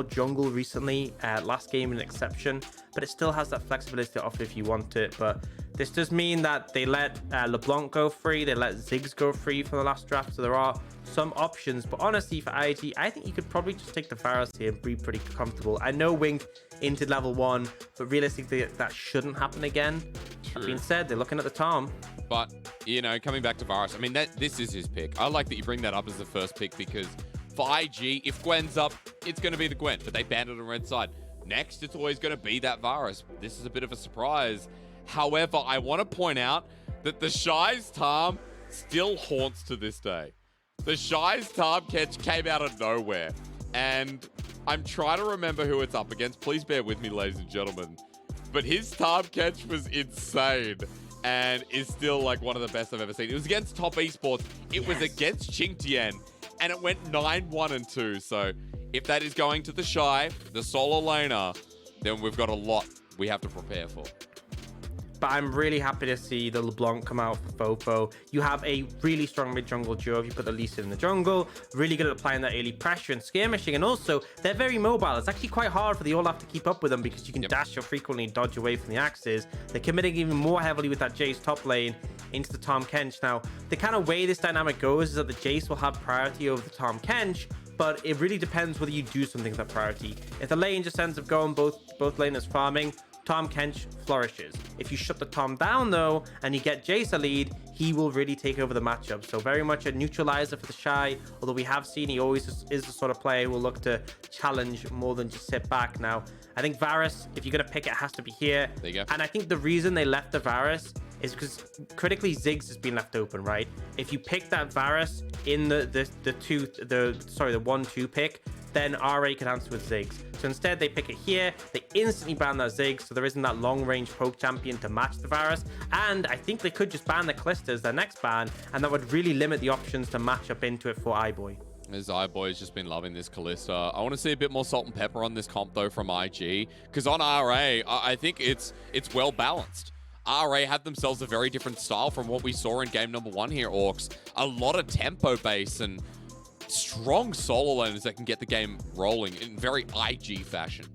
more jungle recently. Last game an exception, but it still has that flexibility to offer if you want it. But this does mean that they let LeBlanc go free, they let Ziggs go free for the last draft, so there are some options. But honestly, for IG, I think you could probably just take the Varus here and be pretty comfortable. I know Wink into level 1, but realistically, that shouldn't happen again. That being said, they're looking at the Tahm. But, you know, coming back to Varus, I mean, this is his pick. I like that you bring that up as the first pick because for IG, if Gwen's up, it's going to be the Gwen, but they banned it on red side. Next, it's always going to be that Varus. This is a bit of a surprise. However, I want to point out that TheShy's Tahm still haunts to this day. TheShy's Tahm Kench came out of nowhere. And I'm trying to remember who it's up against. Please bear with me, ladies and gentlemen. But his Tahm Kench was insane and is still like one of the best I've ever seen. It was against top esports. It was against Qingtian, and it went 9-1-2. So if that is going to TheShy, the solo laner, then we've got a lot we have to prepare for. But I'm really happy to see the LeBlanc come out for FoFo. You have a really strong mid-jungle duo if you put the Lissandra in the jungle. Really good at applying that early pressure and skirmishing. And also, they're very mobile. It's actually quite hard for the Olaf to keep up with them because you can dash so frequently and dodge away from the axes. They're committing even more heavily with that JAyce top lane into the Tahm Kench. Now, the kind of way this dynamic goes is that the JAyce will have priority over the Tahm Kench, but it really depends whether you do something with that priority. If the lane just ends up going both laners farming, Tahm Kench flourishes. If you shut the Tahm down though, and you get JAyce a lead, he will really take over the matchup. So very much a neutralizer for TheShy, although we have seen he always is the sort of player who will look to challenge more than just sit back. Now, I think Varus, if you're going to pick it, has to be here. There you go. And I think the reason they left the Varus is because critically Ziggs has been left open, right? If you pick that Varus in the 1-2 pick, then RA can answer with Ziggs. So instead they pick it here, they instantly ban that Ziggs, so there isn't that long range poke champion to match the Varus. And I think they could just ban the Kalista as their next ban, and that would really limit the options to match up into it for iBoy. As iBoy has just been loving this Kalista. I want to see a bit more salt and pepper on this comp though from IG, because on RA, I think it's well balanced. RA had themselves a very different style from what we saw in game number 1 here, Aux. A lot of tempo base and strong solo laners that can get the game rolling in very IG fashion.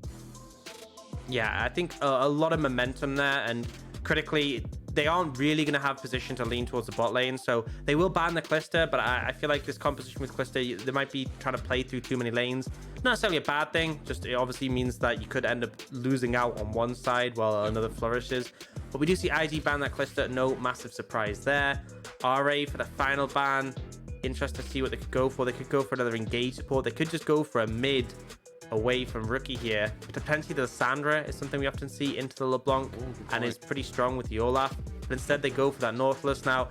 Yeah, I think a lot of momentum there, and critically, they aren't really going to have position to lean towards the bot lane, so they will ban the Kalista, but I feel like this composition with Kalista, they might be trying to play through too many lanes. Not necessarily a bad thing, just it obviously means that you could end up losing out on one side while another flourishes. But we do see IG ban that Kalista, no massive surprise there. RA for the final ban, interested to see what they could go for. They could go for another engage support. They could just go for a mid away from Rookie here. Potentially the Lissandra is something we often see into the LeBlanc and is pretty strong with the Olaf. But instead they go for that Nautilus. Now,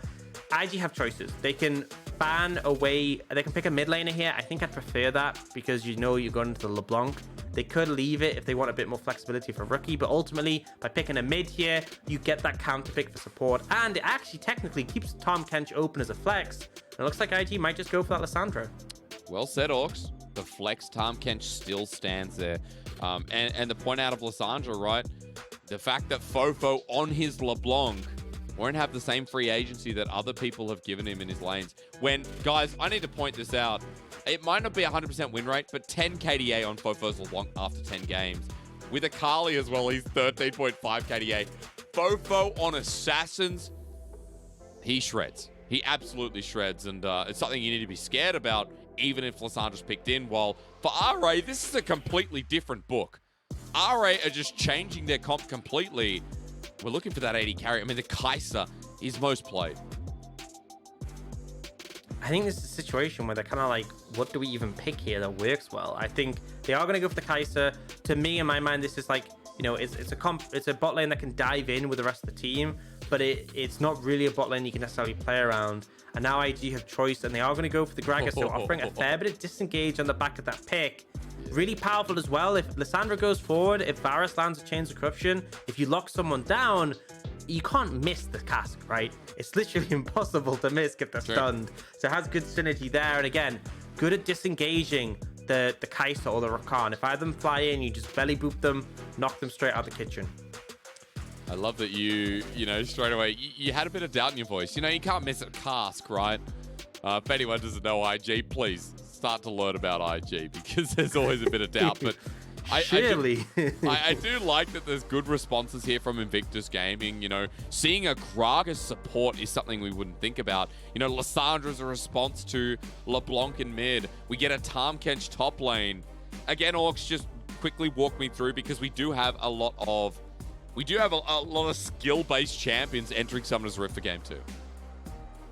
IG have choices. They can ban away, they can pick a mid laner here. I think I'd prefer that because you know you're going into the LeBlanc. They could leave it if they want a bit more flexibility for Rookie, but ultimately by picking a mid here, you get that counter pick for support, and it actually technically keeps Tahm Kench open as a flex. And it looks like IG might just go for that Lissandra. Well said, Aux. The flex Tahm Kench still stands there. And the point out of Lissandra, right? The fact that FoFo on his LeBlanc won't have the same free agency that other people have given him in his lanes. When, guys, I need to point this out. It might not be 100% win rate, but 10 KDA on FoFo's LeBlanc after 10 games. With Akali as well, he's 13.5 KDA. FoFo on Assassins, he shreds. He absolutely shreds, and it's something you need to be scared about, even if Lissandra's picked in. While for RA, this is a completely different book. RA are just changing their comp completely. We're looking for that AD carry. I mean, the Kaisa is most played. I think this is a situation where they're kind of like, what do we even pick here that works well? I think they are going to go for the Kaisa. To me, in my mind, this is like, you know, it's a bot lane that can dive in with the rest of the team, but it's not really a bot lane you can necessarily play around. And now IG have choice, and they are going to go for the Gragas, so offering a fair bit of disengage on the back of that pick. Really powerful as well. If Lissandra goes forward, if Varus lands a Chains of Corruption, if you lock someone down, you can't miss the cask, right? It's literally impossible to miss if they're stunned. So it has good synergy there. And again, good at disengaging the Kaisa or the Rakan. If I had them fly in, you just belly boop them, knock them straight out the kitchen. I love that you know, straight away, you had a bit of doubt in your voice. You know, you can't miss a cask, right? If anyone doesn't know IG, please start to learn about IG because there's always a bit of doubt. But I do like that there's good responses here from Invictus Gaming. You know, seeing a Gragas support is something we wouldn't think about. You know, Lissandra's a response to LeBlanc in mid. We get a Tahm Kench top lane. Again, Aux, just quickly walk me through because we do have a lot of skill-based champions entering Summoner's Rift for game 2.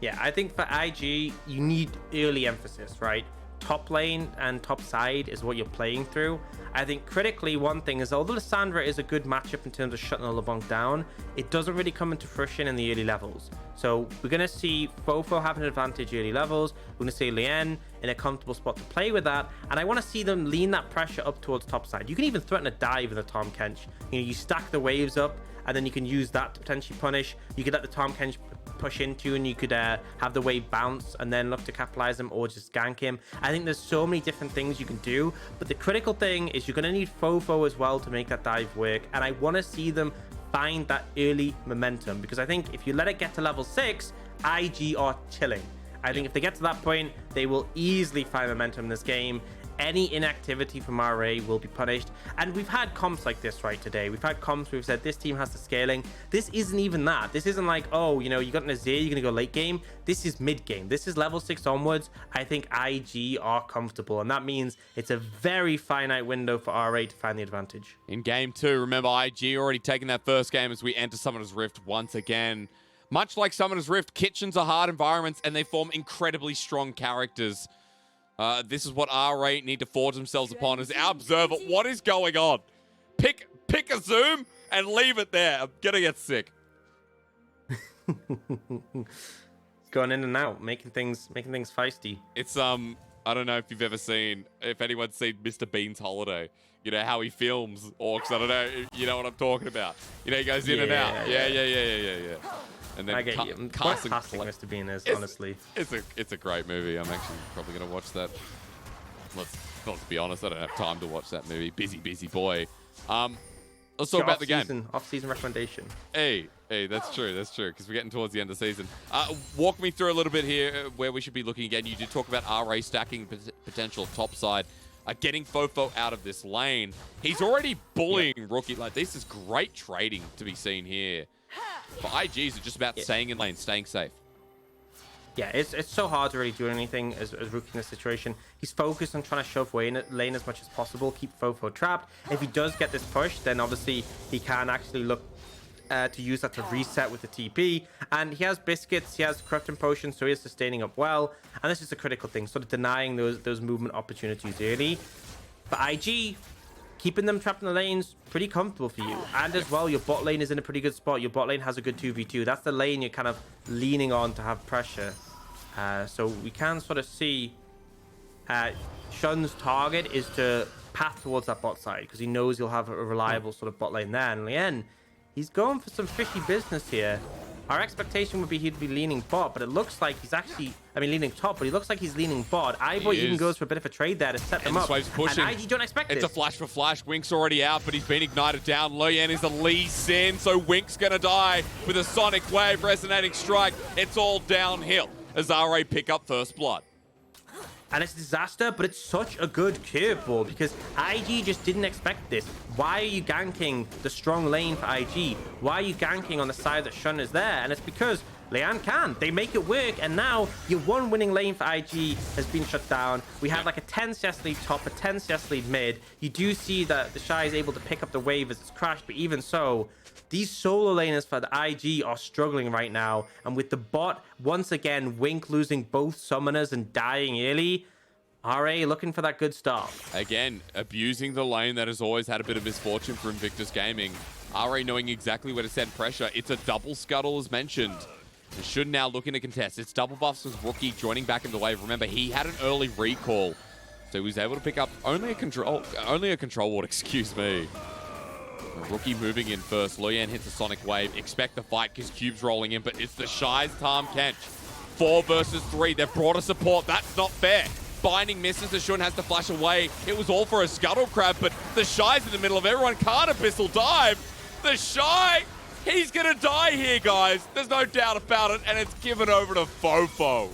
Yeah, I think for IG, you need early emphasis, right? Top lane and top side is what you're playing through. I think critically, one thing is, although Lissandra is a good matchup in terms of shutting the LeBlanc down, it doesn't really come into fruition in the early levels. So we're going to see FoFo have an advantage early levels. We're going to see Leyan in a comfortable spot to play with that. And I want to see them lean that pressure up towards top side. You can even threaten a dive with a Tahm Kench. You know, you stack the waves up, and then you can use that to potentially punish. You could let the Tahm Kench push into, and you could have the wave bounce and then look to capitalize him or just gank him. I think there's so many different things you can do, but the critical thing is you're going to need FoFo as well to make that dive work, and I want to see them find that early momentum, because I think if you let it get to level 6, IG are chilling. I think if they get to that point, they will easily find momentum in this game. Any inactivity from RA will be punished. And we've had comps like this right today. We've had comps where we've said this team has the scaling. This isn't even that. This isn't like, oh, you know, you got an Azir, you're going to go late game. This is mid game. This is level 6 onwards. I think IG are comfortable. And that means it's a very finite window for RA to find the advantage. In game 2, remember IG already taking that first game as we enter Summoner's Rift once again. Much like Summoner's Rift, kitchens are hard environments and they form incredibly strong characters. This is what RA need to forge themselves upon as our observer. What is going on? Pick a zoom and leave it there. I'm gonna get sick. Going in and out, making things feisty. It's I don't know if anyone's seen Mr. Bean's Holiday. You know how he films Orcs. I don't know. You know what I'm talking about. You know, he goes in and out. Yeah. And then I get you. Casting Mr. Bean is, honestly. It's a great movie. I'm actually probably going to watch that. Let's be honest, I don't have time to watch that movie. Busy boy. Let's talk about the game. Off-season recommendation. Hey, that's true, because we're getting towards the end of the season. Walk me through a little bit here where we should be looking again. You did talk about RA stacking potential top side. Getting FoFo out of this lane. He's already bullying Rookie. Like, this is great trading to be seen here. For IGs, it's just about staying in lane, staying safe. Yeah, it's so hard to really do anything as Rookie in this situation. He's focused on trying to shove lane as much as possible, keep FoFo trapped. If he does get this push, then obviously he can actually look to use that to reset with the TP. And he has biscuits, he has corrupting potions, so he is sustaining up well. And this is a critical thing, sort of denying those movement opportunities early. For IG, keeping them trapped in the lanes, pretty comfortable for you. And as well, your bot lane is in a pretty good spot. Your bot lane has a good 2v2. That's the lane you're kind of leaning on to have pressure. So we can sort of see Shun's target is to path towards that bot side, because he knows he'll have a reliable sort of bot lane there. And Leyan, he's going for some fishy business here. Our expectation would be he'd be leaning bot, but it looks like he's actually, leaning top, but he looks like he's leaning bot. iBoy even goes for a bit of a trade there to set them up. Pushing. And IG don't expect it. It's a flash for flash. Wink's already out, but he's been ignited down. Leyan is a Lee Sin, so Wink's gonna die with a Sonic Wave resonating strike. It's all downhill as RA pick up first blood. And it's a disaster, but it's such a good curveball because IG just didn't expect this. Why are you ganking the strong lane for IG? Why are you ganking on the side that Shun is there? And it's because Leyan can. They make it work, and now your one winning lane for IG has been shut down. We had like a 10 CS lead top, a 10 CS lead mid. You do see that TheShy is able to pick up the wave as it's crashed, but even so, these solo laners for the IG are struggling right now. And with the bot, once again, Wink losing both summoners and dying early, RA looking for that good start. Again, abusing the lane that has always had a bit of misfortune for Invictus Gaming. RA knowing exactly where to send pressure. It's a double scuttle as mentioned. Should now looking to contest. It's double buffs with Rookie joining back in the wave. Remember, he had an early recall, so he was able to pick up only a control ward, excuse me. Rookie moving in first. Leyan hits a Sonic Wave. Expect the fight because Cube's rolling in, but it's TheShy's Tahm Kench. 4 versus 3. They've brought a support. That's not fair. Binding misses. The Shun has to flash away. It was all for a Scuttle Crab, but TheShy's in the middle of everyone. Can't Abyssal dive. TheShy, he's going to die here, guys. There's no doubt about it, and it's given over to FoFo.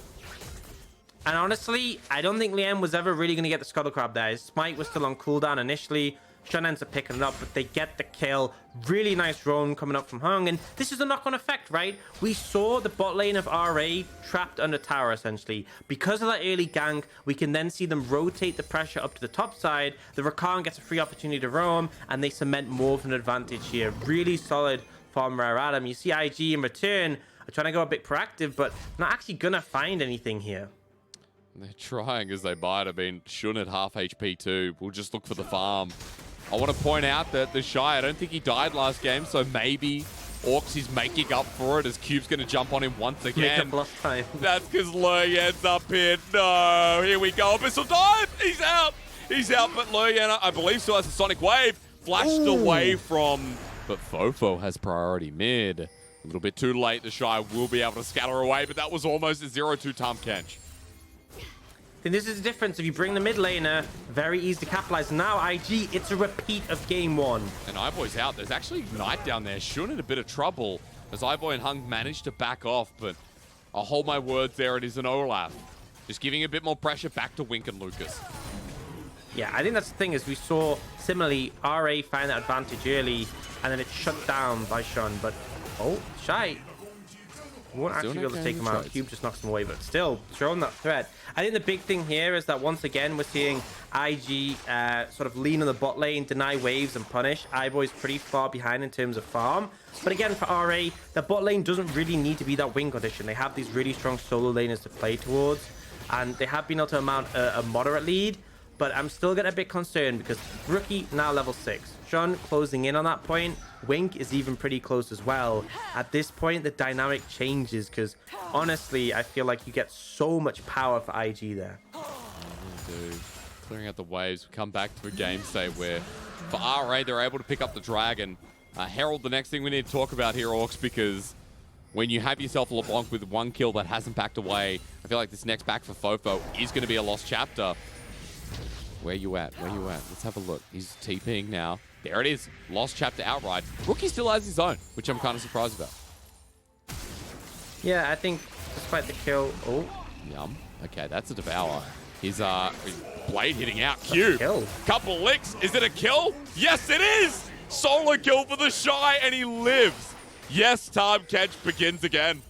And honestly, I don't think Leyan was ever really going to get the Scuttle Crab there. His smite was still on cooldown initially. Shun ends up picking it up, but they get the kill. Really nice roam coming up from Hung, and this is a knock-on effect, right? We saw the bot lane of RA trapped under tower, essentially. Because of that early gank, we can then see them rotate the pressure up to the top side. The Rakan gets a free opportunity to roam, and they cement more of an advantage here. Really solid from Rare Adam. You see IG in return are trying to go a bit proactive, but not actually gonna find anything here. They're trying as they might. I mean, Shun at half HP too. We'll just look for the farm. I want to point out that TheShy, I don't think he died last game, so maybe Aux is making up for it as Cube's going to jump on him once again. Time. That's because Leyan's up here. No, here we go. Abyssal dive. He's out. He's out, but Leyan, I believe, still has a Sonic Wave. Flashed away from, but FoFo has priority mid. A little bit too late. TheShy will be able to scatter away, but that was almost a 0-2 Tahm Kench. Then this is the difference. If you bring the mid laner, very easy to capitalize. Now IG, it's a repeat of game 1. And iBoy's out. There's actually Knight down there. Shun in a bit of trouble as iBoy and Hung managed to back off, but I'll hold my words there. It is an Olaf. Just giving a bit more pressure back to Wink and Lucas. Yeah, I think that's the thing is we saw similarly RA find that advantage early and then it's shut down by Shun, but Shy won't actually be able to take him out. Cube just knocks him away, but still showing that threat. I think the big thing here is that once again we're seeing IG sort of lean on the bot lane, deny waves and punish. iBoy's pretty far behind in terms of farm, but again for RA, the bot lane doesn't really need to be that win condition. They have these really strong solo laners to play towards, and they have been able to mount a moderate lead. But I'm still getting a bit concerned because Rookie now level 6. Shun closing in on that point. Wink is even pretty close as well. At this point, the dynamic changes because honestly, I feel like you get so much power for IG there. Dude, clearing out the waves. We come back to a game state where for RA, they're able to pick up the dragon. Herald, the next thing we need to talk about here, Aux, because when you have yourself a LeBlanc with 1 kill that hasn't backed away, I feel like this next back for FoFo is going to be a lost chapter. Where you at? Where you at? Let's have a look. He's TPing now. There it is. Lost chapter outright. Rookie still has his own, which I'm kind of surprised about. Yeah, I think despite the kill... Oh. Yum. Okay, that's a devour. His blade hitting out. Cube. Couple licks. Is it a kill? Yes, it is! Solo kill for TheShy, and he lives. Yes, Tahm Kench begins again.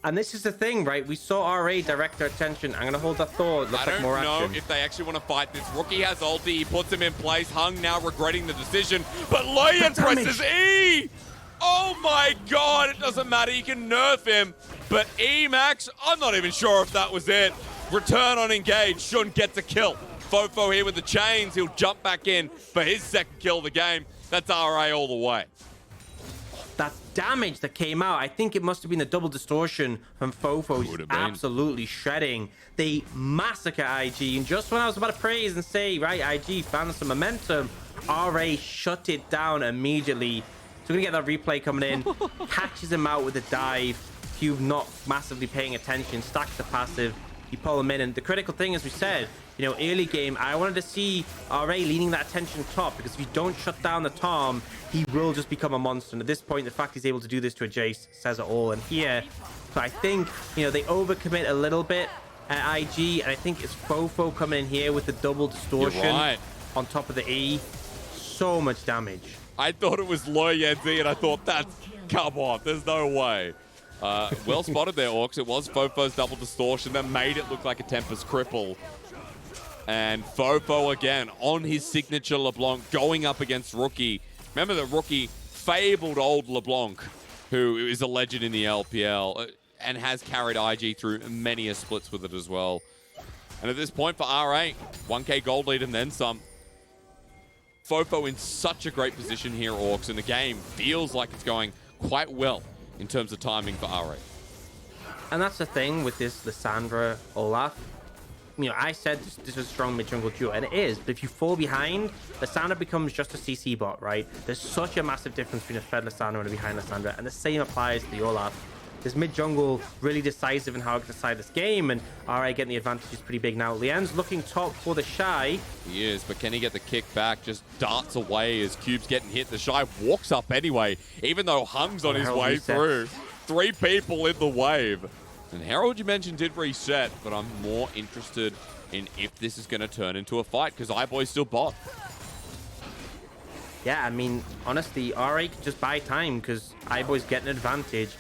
And this is the thing, right? We saw RA direct their attention. I'm going to hold that thought. Looks like more action. I don't know if they actually want to fight this. Rookie has ulti. He puts him in place. Hung now regretting the decision. But Leyan presses E! Oh my god, it doesn't matter. You can nerf him. But E max, I'm not even sure if that was it. Return on engage. Shun gets a kill. FoFo here with the chains. He'll jump back in for his second kill of the game. That's RA all the way. That damage that came out, I think it must have been the double distortion from FoFo absolutely shredding. They massacre IG, and just when I was about to praise and say, right, IG found some momentum, RA shut it down immediately. So we're gonna get that replay coming in, catches him out with a dive. Cube not massively paying attention, stacks the passive, you pull him in, and the critical thing, as we said, you know, early game, I wanted to see RA leaning that attention top, because if you don't shut down the Tahm, he will just become a monster. And at this point, the fact he's able to do this to a JAyce says it all. And here, so I think, you know, they overcommit a little bit at IG, and I think it's FoFo coming in here with the double distortion on top of the E. So much damage. I thought it was Leyan's E, and I thought, come on, there's no way. Well spotted there, Aux. It was FoFo's double distortion that made it look like a Tempest cripple. And FoFo again on his signature LeBlanc going up against Rookie. Remember the Rookie, fabled old LeBlanc, who is a legend in the LPL and has carried IG through many a splits with it as well. And at this point for RA, 1k gold lead and then some. FoFo in such a great position here, Aux, and the game feels like it's going quite well in terms of timing for RA. And that's the thing with this Lissandra Olaf. You know, I said this was a strong mid-jungle duo, and it is, but if you fall behind, Lissandra becomes just a CC bot, right? There's such a massive difference between a fed Lissandra and a behind Lissandra, and the same applies to the Olaf. This mid-jungle really decisive in how to decide this game, and RA getting the advantage is pretty big now. Leyan's looking top for TheShy. He is, but can he get the kick back? Just darts away as Cube's getting hit. TheShy walks up anyway, even though Hung's on his way through. 3 people in the wave. And Herald, you mentioned, did reset, but I'm more interested in if this is going to turn into a fight, because iBoy's still bot. Yeah, I mean, honestly, RA can just buy time because iBoy's getting an advantage.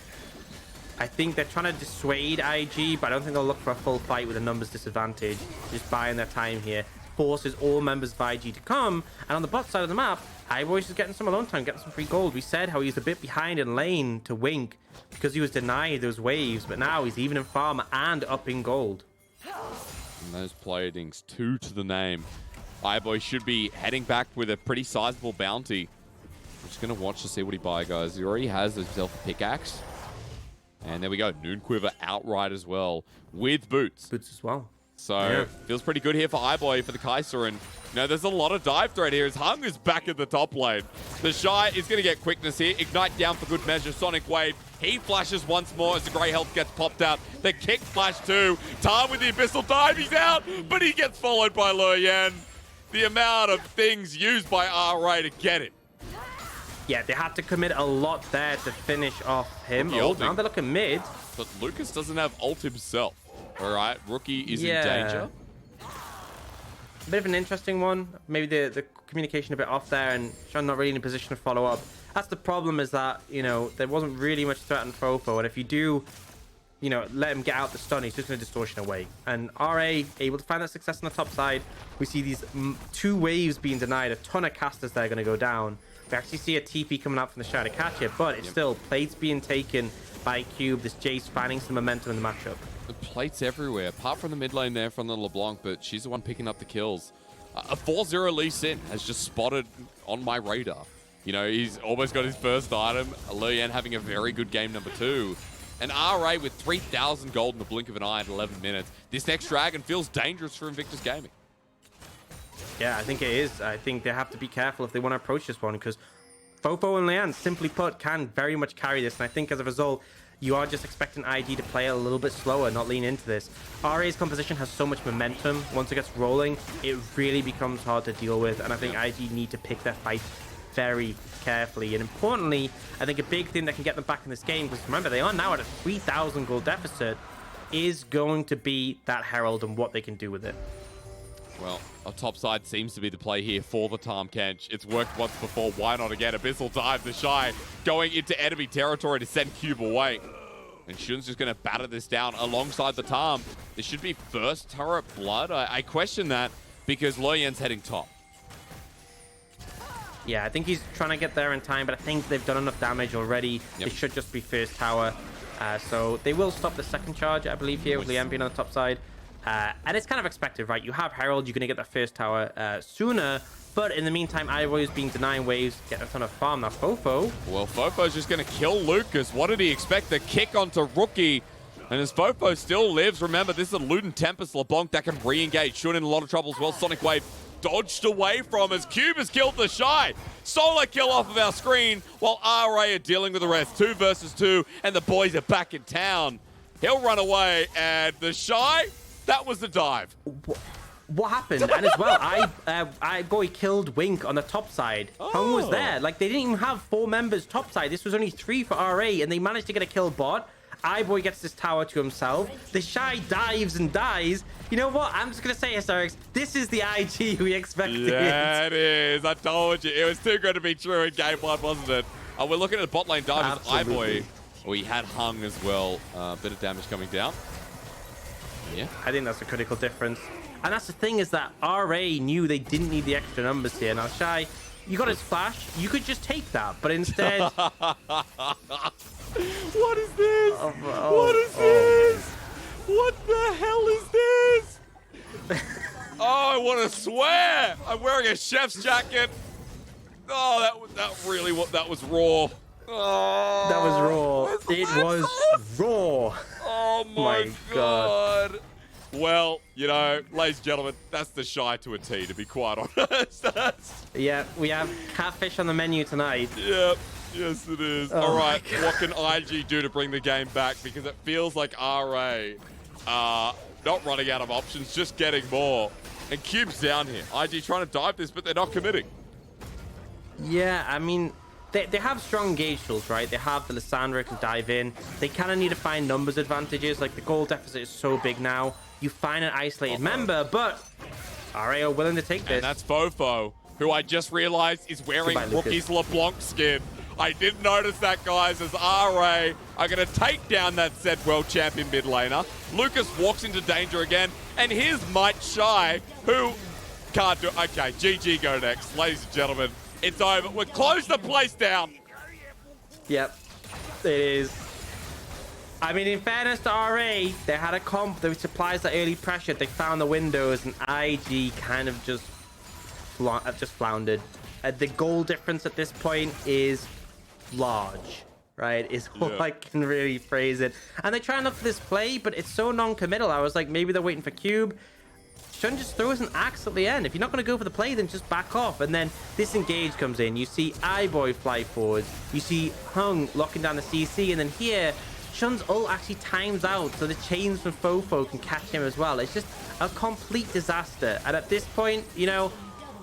I think they're trying to dissuade IG, but I don't think they'll look for a full fight with a numbers disadvantage. Just buying their time here. Forces all members of IG to come. And on the bot side of the map, iBoy's just getting some alone time, getting some free gold. We said how he's a bit behind in lane to Wink because he was denied those waves, but now he's even in farm and up in gold. And those platings, 2 to the name. iBoy should be heading back with a pretty sizable bounty. I'm just going to watch to see what he buys, guys. He already has himself a pickaxe. And there we go. Noon Quiver outright as well with boots. Boots as well. So, yeah. Feels pretty good here for iBoy for the Kaisa. And, you know, there's a lot of dive threat here as Hung is back in the top lane. TheShy is going to get quickness here. Ignite down for good measure. Sonic Wave. He flashes once more as the Grey Health gets popped out. The kick flash too. Tahm with the Abyssal Dive. He's out, but he gets followed by Leyan. The amount of things used by RA to get it. Yeah, they had to commit a lot there to finish off him. Rookie Oh, ulting. now they're looking mid. But Lucas doesn't have ult himself. All right, Rookie is in danger. A bit of an interesting one. Maybe the communication a bit off there, and Sean not really in a position to follow up. That's the problem, is that, you know, there wasn't really much threat on FoFo, and if you do, you know, let him get out the stun, he's just going to distortion away. And RA able to find that success on the top side. We see these 2 waves being denied. A ton of casters there are going to go down. We actually see a TP coming out from the Shadow to catch it, but it's still plates being taken by Cube. This JAyce finding some momentum in the matchup. The plates everywhere, apart from the mid lane there from the LeBlanc, but she's the one picking up the kills. A 4-0 Lee Sin has just spotted on my radar. You know, he's almost got his first item. Leyan having a very good game number 2. And RA with 3,000 gold in the blink of an eye at 11 minutes. This next dragon feels dangerous for Invictus Gaming. Yeah, I think it is. I think they have to be careful if they want to approach this one, because FoFo and Leyan, simply put, can very much carry this. And I think as a result, you are just expecting IG to play a little bit slower, not lean into this. RA's composition has so much momentum. Once it gets rolling, it really becomes hard to deal with. And I think IG need to pick their fight very carefully. And importantly, I think a big thing that can get them back in this game, because remember, they are now at a 3,000 gold deficit, is going to be that Herald and what they can do with it. Well, our top side seems to be the play here for the Tahm Kench. It's worked once before. Why not again? Abyssal Dive, TheShy going into enemy territory to send Cube away. And Shun's just going to batter this down alongside the Tahm. This should be first turret blood. I question that because Leyan's heading top. Yeah, I think he's trying to get there in time, but I think they've done enough damage already. Yep. It should just be first tower. So they will stop the second charge, I believe, here with Leyan being on the top side. And it's kind of expected, right? You have Herald, you're going to get the first tower sooner. But in the meantime, iBoy is being denied waves, getting a ton of farm. Now, FoFo. Well, FoFo's just going to kill Lucas. What did he expect? The kick onto Rookie. And as FoFo still lives, remember, this is a Luden Tempest LeBlanc that can re-engage. Shun in a lot of trouble as well. Sonic Wave dodged away from as Cube has killed TheShy. Solo kill off of our screen while RA are dealing with the rest. 2 versus 2, and the boys are back in town. He'll run away, and TheShy, that was the dive. What happened? And as well, iBoy killed Wink on the top side. Hung was there. Like, they didn't even have 4 members top side. This was only 3 for RA, and they managed to get a kill bot. iBoy gets this tower to himself. TheShy dives and dies. You know what? I'm just going to say, Hysterics, this is the IG we expected. Yeah, it is. I told you. It was too good to be true in game 1, wasn't it? We're looking at the bot lane dive as iBoy. We had Hung as well. Bit of damage coming down. Yeah. I think that's a critical difference. And that's the thing, is that RA knew they didn't need the extra numbers here. Now, Shy, you got his flash. You could just take that. But instead... What is this? What is this? What the hell is this? Oh, I want to swear. I'm wearing a chef's jacket. Oh, that was raw. Oh, that was raw. It was raw. Oh my God. Well, you know, ladies and gentlemen, that's TheShy to a T, to be quite honest. Yeah, we have catfish on the menu tonight. Yep. Yes, it is. Oh, all right, what can IG do to bring the game back? Because it feels like RA are not running out of options, just getting more. And Cube's down here. IG trying to dive this, but they're not committing. Yeah, I mean, they have strong engage tools, right? They have the Lissandra can dive in. They kind of need to find numbers advantages. Like the goal deficit is so big now. You find an isolated member, but RA are willing to take this. And that's FoFo, who I just realized is wearing Rookie's LeBlanc skin. I did notice that, guys, as RA are going to take down that said world champion mid laner. Lucas walks into danger again, and here's TheShy, who can't do it. Okay, GG go next. Ladies and gentlemen, it's over. We'll close the place down. Yep, it is. I mean, in fairness to RA, they had a comp that supplies the early pressure. They found the windows, and IG kind of just floundered. The goal difference at this point is large, right? Is all I can really phrase it. And they try and look for this play, but it's so non-committal. I was like, maybe they're waiting for Cube. Shun just throws an axe at the end. If you're not going to go for the play, then just back off. And then this engage comes in. You see iBoy fly forward. You see Hung locking down the CC. And then here, Shun's ult actually times out so the chains from FoFo can catch him as well. It's just a complete disaster. And at this point, you know,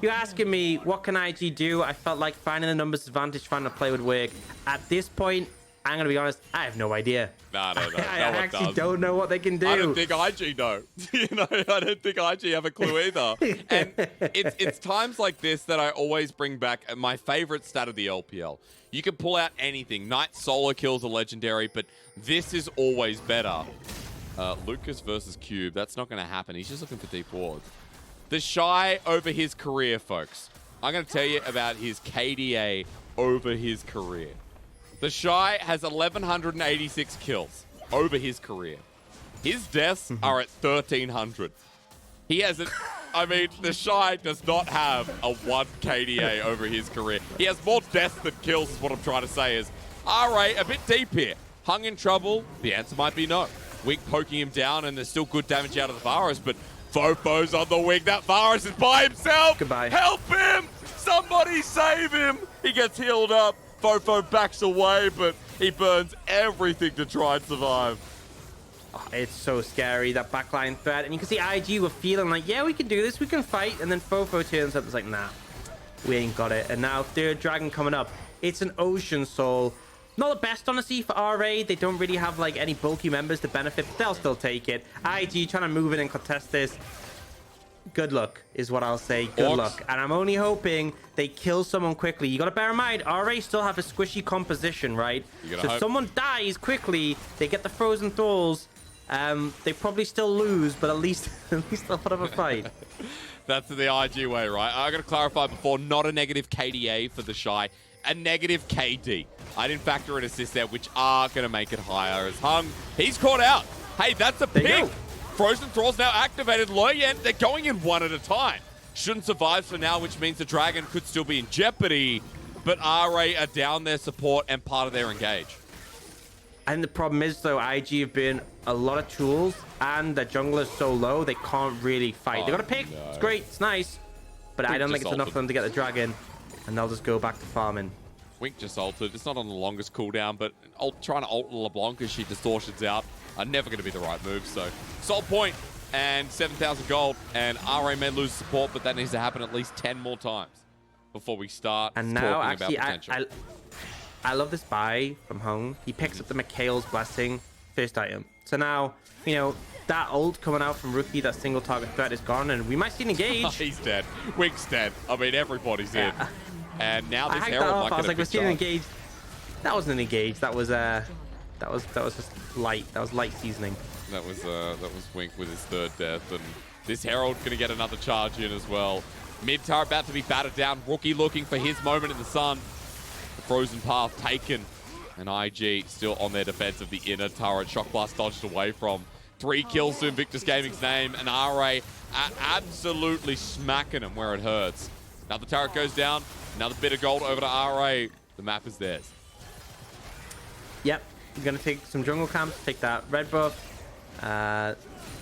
you're asking me, what can IG do? I felt like finding the numbers advantage, finding a play would work. At this point, I'm going to be honest, I have no idea. No. I actually don't know what they can do. I don't think IG know. You know, I don't think IG have a clue either. And it's times like this that I always bring back my favorite stat of the LPL. You can pull out anything. Knight solo kills are legendary, but this is always better. Lucas versus Cube. That's not going to happen. He's just looking for deep wards. TheShy over his career, folks. I'm going to tell you about his KDA over his career. TheShy has 1,186 kills over his career. His deaths are at 1,300. He hasn't... I mean, TheShy does not have a 1 KDA over his career. He has more deaths than kills is what I'm trying to say is. RA, a bit deep here. Hung in trouble? The answer might be no. Wink poking him down, and there's still good damage out of the Varus, but FoFo's on the wing. That Varus is by himself. Goodbye. Help him! Somebody save him! He gets healed up. FoFo backs away, but he burns everything to try and survive. Oh, it's so scary, that backline threat. And you can see IG were feeling like, yeah, we can do this, we can fight. And then FoFo turns up and is like, nah, we ain't got it. And now third dragon coming up. It's an Ocean Soul. Not the best, honestly, for RA. They don't really have like any bulky members to benefit, but they'll still take it. IG trying to move in and contest this. Good luck is what I'll say. Good luck. And I'm only hoping they kill someone quickly. You got to bear in mind, RA still have a squishy composition, right? So if someone dies quickly, they get the frozen thralls. They probably still lose, but at least they'll put up a fight. That's the IG way, right? I got to clarify before, not a negative KDA for TheShy, a negative KD. I didn't factor in assists there, which are going to make it higher. As Hung, he's caught out. Hey, that's a pick. Frozen Thrall's now activated. Leyan, they're going in one at a time. Shouldn't survive for now, which means the Dragon could still be in jeopardy. But RA are down their support and part of their engage. And the problem is, though, IG have been a lot of tools, and the jungler is so low, they can't really fight. They got a pick. No. It's great. It's nice. But I don't think it's enough for them to get the Dragon, and they'll just go back to farming. Wink just ulted. It's not on the longest cooldown, but trying to ult LeBlanc as she distortions out are never going to be the right move. So, soul point and 7,000 gold. And RA may lose support, but that needs to happen at least 10 more times before we start talking about potential. I love this buy from Hung. He picks up the Mikhail's Blessing, first item. So now, you know, that ult coming out from Rookie, that single target threat is gone, and we might see an engage. He's dead. Wink's dead. I mean, everybody's in. And now this Herald might get a big shot. I was like, we're seeing an engage. That wasn't an engage. That was just light. That was light seasoning. That was Wink with his third death, and this Herald gonna get another charge in as well. Mid tower about to be battered down. Rookie looking for his moment in the sun. The frozen path taken, and IG still on their defense of the inner turret. Shock blast dodged away from. 3 kills to Invictus Gaming's name, and RA are absolutely smacking him where it hurts. Another turret goes down. Another bit of gold over to RA. The map is theirs. Yep. You're going to take some jungle camps, take that red buff.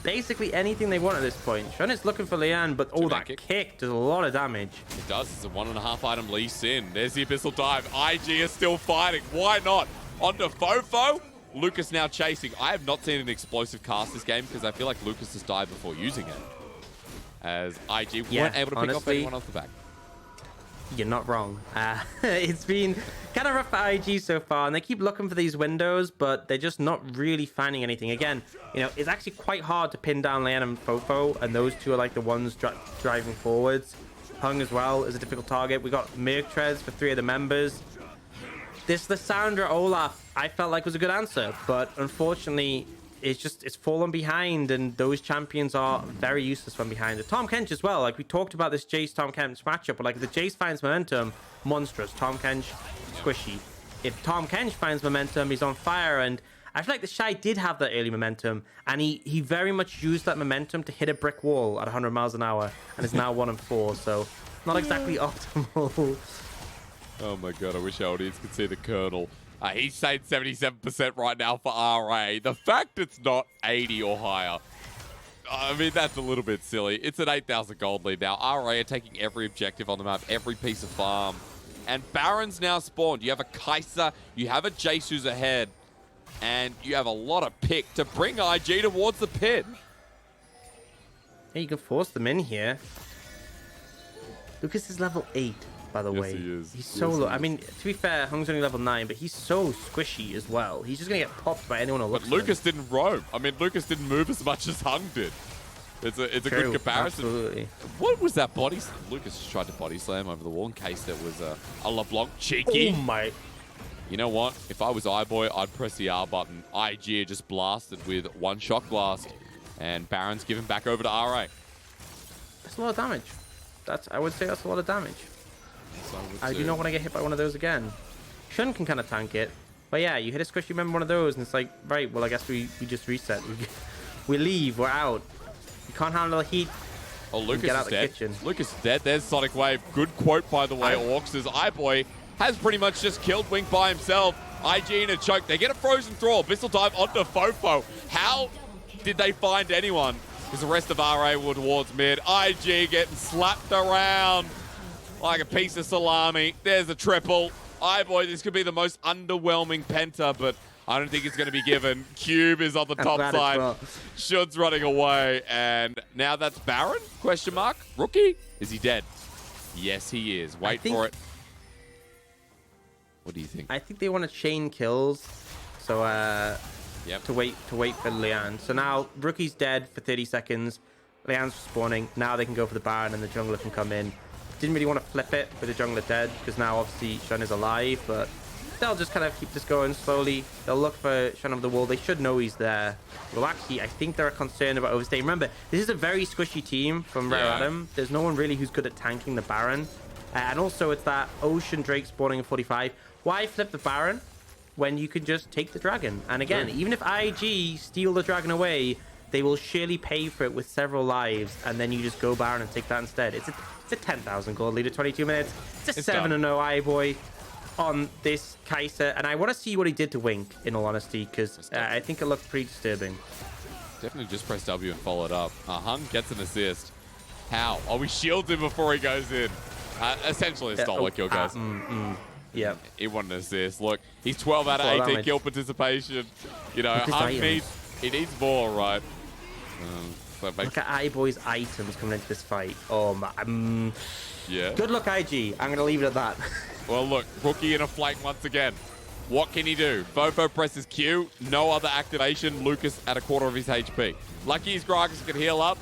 Basically anything they want at this point. Shun is looking for Leyan, but that kick does a lot of damage. It does. It's a 1.5 item Lee Sin. There's the Abyssal Dive. IG is still fighting. Why not? Onto FoFo. Lucas now chasing. I have not seen an explosive cast this game because I feel like Lucas has died before using it. As IG weren't able to pick off anyone off the back. You're not wrong. It's been kind of rough for IG so far, and they keep looking for these windows, but they're just not really finding anything. Again, you know, it's actually quite hard to pin down Leyan and FoFo, and those two are like the ones driving forwards. Hung as well is a difficult target. We got Merc Treads for 3 of the members. This Lissandra Olaf, I felt like was a good answer, but unfortunately, it's fallen behind, and those champions are very useless when behind. The Tahm Kench as well. Like, we talked about this JAyce Tahm Kench matchup, but like, the JAyce finds momentum, monstrous. Tahm Kench, squishy. If Tahm Kench finds momentum, he's on fire, and I feel like TheShy did have that early momentum, and he very much used that momentum to hit a brick wall at 100 miles an hour, and is now 1-4, so not exactly optimal. Oh my god, I wish our audience could see the Colonel. He's saying 77% right now for RA. The fact it's not 80 or higher, I mean, that's a little bit silly. It's an 8,000 gold lead now. RA are taking every objective on the map, every piece of farm. And Baron's now spawned. You have a Kaisa, you have a JAyce who's ahead, and you have a lot of pick to bring IG towards the pit. Hey, you can force them in here. Lucas is level 8. By the way, he is. He's so low. I mean, to be fair, Hung's only level 9, but he's so squishy as well. He's just gonna get popped by anyone who looks at him. But Lucas didn't roam. I mean, Lucas didn't move as much as Hung did. It's a good comparison. Absolutely. What was that body slam? Lucas just tried to body slam over the wall in case there was a LeBlanc cheeky. Oh my. You know what? If I was iBoy, I'd press the R button. IG just blasted with 1 shock blast, and Baron's given back over to RA. That's a lot of damage. I would say that's a lot of damage. I do not want to get hit by one of those again. Shun can kind of tank it. But yeah, you hit a squish, you remember one of those, and it's like, right, well, I guess we just reset. We leave, we're out. You can't handle the heat. Oh, Lucas get out is the dead. kitchen. Lucas is dead. There's Sonic Wave. Good quote, by the way, Aux. As iBoy has pretty much just killed Wink by himself. IG in a choke. They get a Frozen Thrall. Missile dive onto FoFo. How did they find anyone? Because the rest of RA were towards mid. IG getting slapped around like a piece of salami. There's a triple. iBoy, this could be the most underwhelming penta, but I don't think it's going to be given. Cube is on the top side. Shun's running away, and now that's Baron? Question mark. Rookie? Is he dead? Yes, he is. Wait for it. What do you think? I think they want to chain kills, so to wait for Leyan. So now Rookie's dead for 30 seconds. Leyan's spawning. Now they can go for the Baron, and the jungler can come in. Didn't really want to flip it with the jungler dead, because now obviously Shun is alive, but they'll just kind of keep this going slowly. They'll look for Shun over the wall. They should know he's there. Well, actually, I think they're concerned about overstaying. Remember, this is a very squishy team from Rare Adam. There's no one really who's good at tanking the Baron. And also, it's that Ocean Drake spawning in 45. Why flip the Baron when you can just take the dragon? And again, even if IG steal the dragon away, they will surely pay for it with several lives, and then you just go Baron and take that instead. It's a 10,000 gold lead at 22 minutes. It's a 7-0 iBoy on this Kaisa, and I want to see what he did to Wink, in all honesty, because I think it looked pretty disturbing. Definitely just press W and follow it up. Hung gets an assist. How? Oh, we shield him before he goes in. Essentially a solo kill, guys. Yeah. He wanted an assist. Look, he's 12 out of 18 kill participation. You know, Hung needs more, right? Look at iBoy's items coming into this fight. Oh, man. Yeah. Good luck, IG. I'm going to leave it at that. Well, look, Rookie in a flank once again. What can he do? FoFo presses Q. No other activation. Lucas at a quarter of his HP. Lucky his Gragas can heal up.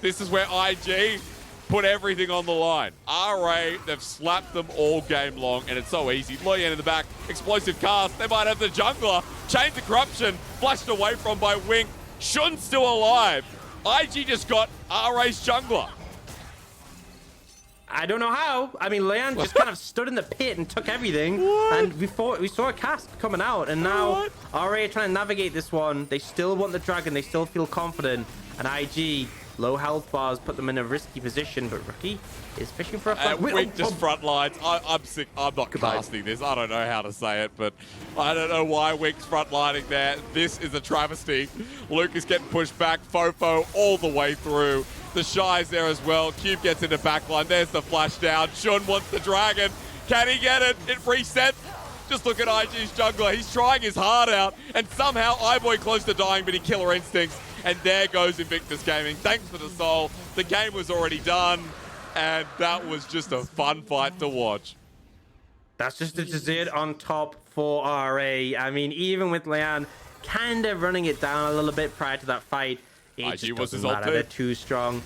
This is where IG put everything on the line. RA, they've slapped them all game long, and it's so easy. Leyan in the back. Explosive cast. They might have the jungler. Chains of Corruption. Flashed away from by Wink. Shun's still alive. IG just got RA's jungler. I don't know how. I mean, Leyan just kind of stood in the pit and took everything. And we saw a cast coming out, and now RA are trying to navigate this one. They still want the dragon. They still feel confident. And IG, low health bars, put them in a risky position. But Rookie is fishing for a flank. Wink just front lines. I'm sick. I'm not casting this. I don't know how to say it, but I don't know why Wink's front lining there. This is a travesty. Luke is getting pushed back. FoFo all the way through. TheShy's there as well. Cube gets into backline. There's the flash down. Shun wants the dragon. Can he get it? It resets. Just look at IG's jungler. He's trying his heart out. And somehow iBoy close to dying, but he killer instincts. And there goes Invictus Gaming. Thanks for the soul. The game was already done. and that was just a fun fight to watch. That's just a Zid on top for RA. I mean, even with Leyan kind of running it down a little bit prior to that fight, it just doesn't matter. They're too strong.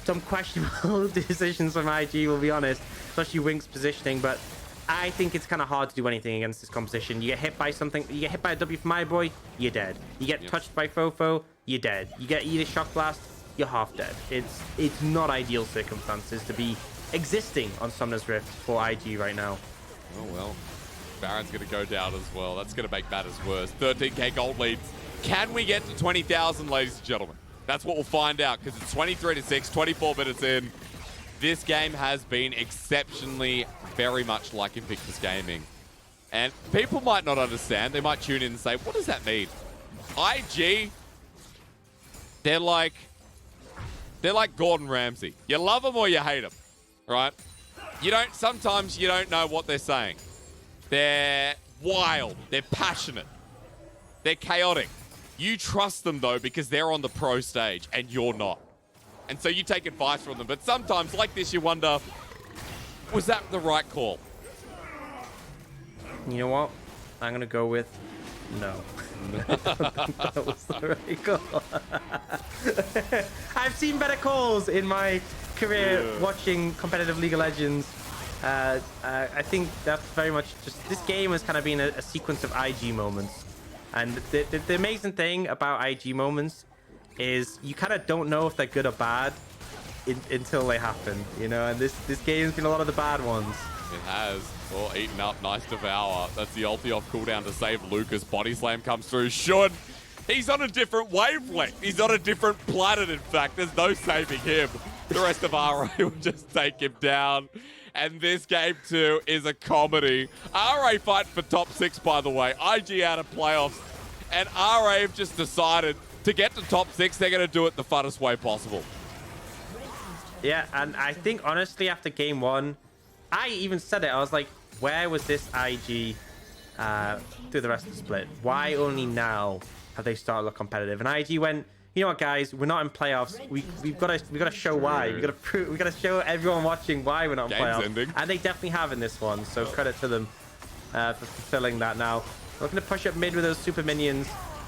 Some questionable decisions from IG, we'll be honest, especially Wink's positioning, but I think it's kind of hard to do anything against this composition. You get hit by something, you get hit by a W from iBoy, you're dead. You get touched by FoFo, you're dead. You get either Shock Blast, you're half dead. It's not ideal circumstances to be existing on Summoner's Rift for IG right now. Oh well, Baron's going to go down as well. That's going to make matters worse. 13k gold leads. Can we get to 20,000, ladies and gentlemen? That's what we'll find out, because it's 23-6, 24 minutes in. This game has been exceptionally very much like Invictus Gaming. And people might not understand. They might tune in and say, what does that mean? IG, they're like Gordon Ramsay. You love them or you hate them, right? Sometimes you don't know what they're saying. They're wild. They're passionate. They're chaotic. You trust them, though, because they're on the pro stage and you're not. And so you take advice from them. But sometimes, like this, you wonder, was that the right call? You know what? I'm going to go with no. That was the right call. I've seen better calls in my career watching competitive League of Legends. I think that's very much just... This game has kind of been a sequence of IG moments. And the amazing thing about IG moments is you kind of don't know if they're good or bad until they happen, you know? And this game's been a lot of the bad ones. It has. Oh, eaten up. Nice devour. That's the ulti off cooldown to save Lucas. Body slam comes through. Should. He's on a different wavelength. He's on a different planet, in fact. There's no saving him. The rest of RA will just take him down. And this game, too, is a comedy. RA fighting for top 6, by the way. IG out of playoffs. And RA have just decided to get to top 6. They're going to do it the funnest way possible. Yeah, and I think, honestly, after game 1, I even said it. I was like, where was this IG through the rest of the split? Why only now have they started to look competitive? And IG went, you know what, guys? We're not in playoffs. We've got to show why. We got to show everyone watching why we're not in playoffs. Ending. And they definitely have in this one. So credit to them for fulfilling that. Now we're going to push up mid with those super minions.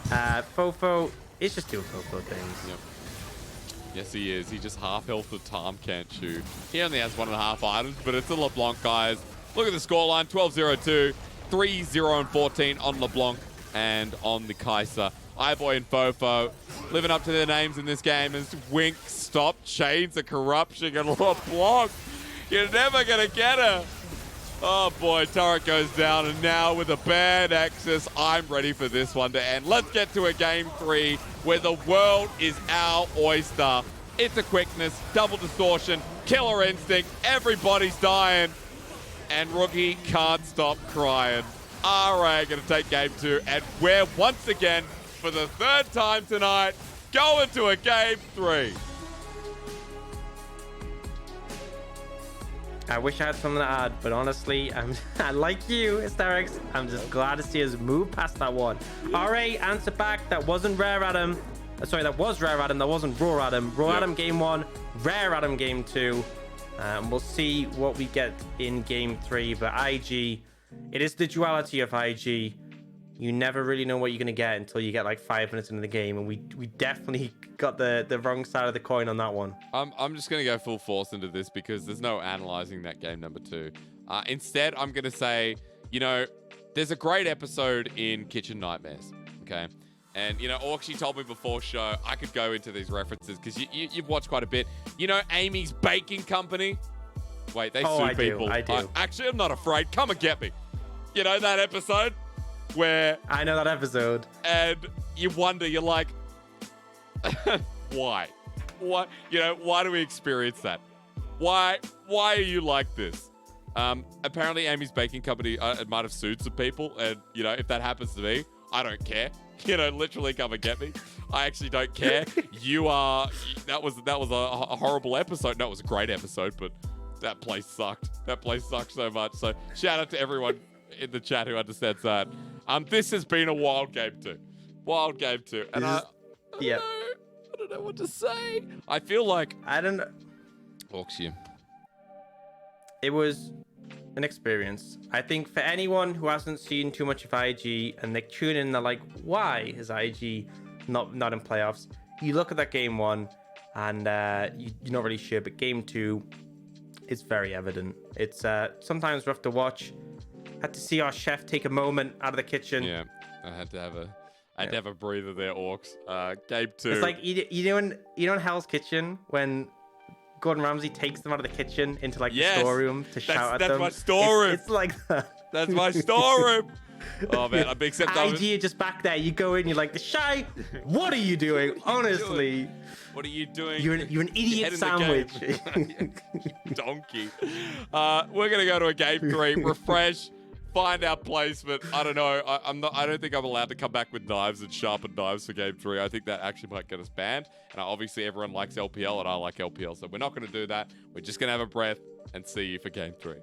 FoFo is just doing FoFo things. Yep. Yes, he is. He just half-health the Tahm Kench, who he only has 1.5 items, but it's a LeBlanc, guys. Look at the scoreline, 12-0-2, 3-0-14 on LeBlanc and on the Kaisa. iBoy and FoFo living up to their names in this game as Wink, Stop, Chains of Corruption, and LeBlanc. You're never going to get her. Oh boy, turret goes down, and now with a bad Nexus, I'm ready for this one to end. Let's get to a game 3 where the world is our oyster. It's a quickness, double distortion, killer instinct, everybody's dying, and Rookie can't stop crying. RA gonna take game 2, and we're once again, for the 3rd time tonight, going to a game 3. I wish I had something to add, but honestly, I like you, Hysterics. I'm just glad to see us move past that one. RA answer back. That wasn't Rare Adam. Sorry, that was Rare Adam. That wasn't Raw Adam. Raw Adam game 1, Rare Adam game 2. We'll see what we get in game 3. But IG, it is the duality of IG. You never really know what you're going to get until you get like 5 minutes into the game. And we definitely got the wrong side of the coin on that one. I'm just going to go full force into this because there's no analyzing that game number 2. Instead, I'm going to say, you know, there's a great episode in Kitchen Nightmares, okay? And, you know, Aux told me before show I could go into these references because you've watched quite a bit. You know Amy's Baking Company? Wait, they sue people. I do. Actually, I'm not afraid. Come and get me. You know that episode? Where I know that episode, and you wonder, you're like, why? What? You know, why do we experience that? Why are you like this? Apparently, Amy's Baking Company might have sued some people, and you know, if that happens to me, I don't care. You know, literally come and get me. I actually don't care. That was a horrible episode. No, it was a great episode, but that place sucked. That place sucked so much. So shout out to everyone in the chat who understands that. This has been a wild game 2. Wild game 2. And I don't know what to say. I feel like... I don't know. Aux, It was an experience. I think for anyone who hasn't seen too much of IG and they tune in, they're like, why is IG not in playoffs? You look at that game 1 and you're not really sure, but game 2 is very evident. It's sometimes rough to watch. Had to see our chef take a moment out of the kitchen. Yeah, I had to have a breather there, Aux. Game 2. It's like you know in Hell's Kitchen when Gordon Ramsay takes them out of the kitchen into like the storeroom to shout at them. That's my storeroom. It's like that. That's my storeroom. Oh man, I'm big except IG are just back there. You go in, you're like, TheShy, what are you doing? Honestly. What are you doing? You're an idiot sandwich. Donkey. We're gonna go to a game 3, refresh, find our placement. I don't know. I don't think I'm allowed to come back with knives and sharpened knives for game 3. I think that actually might get us banned. And obviously everyone likes LPL and I like LPL, so we're not gonna do that. We're just gonna have a breath and see you for game 3.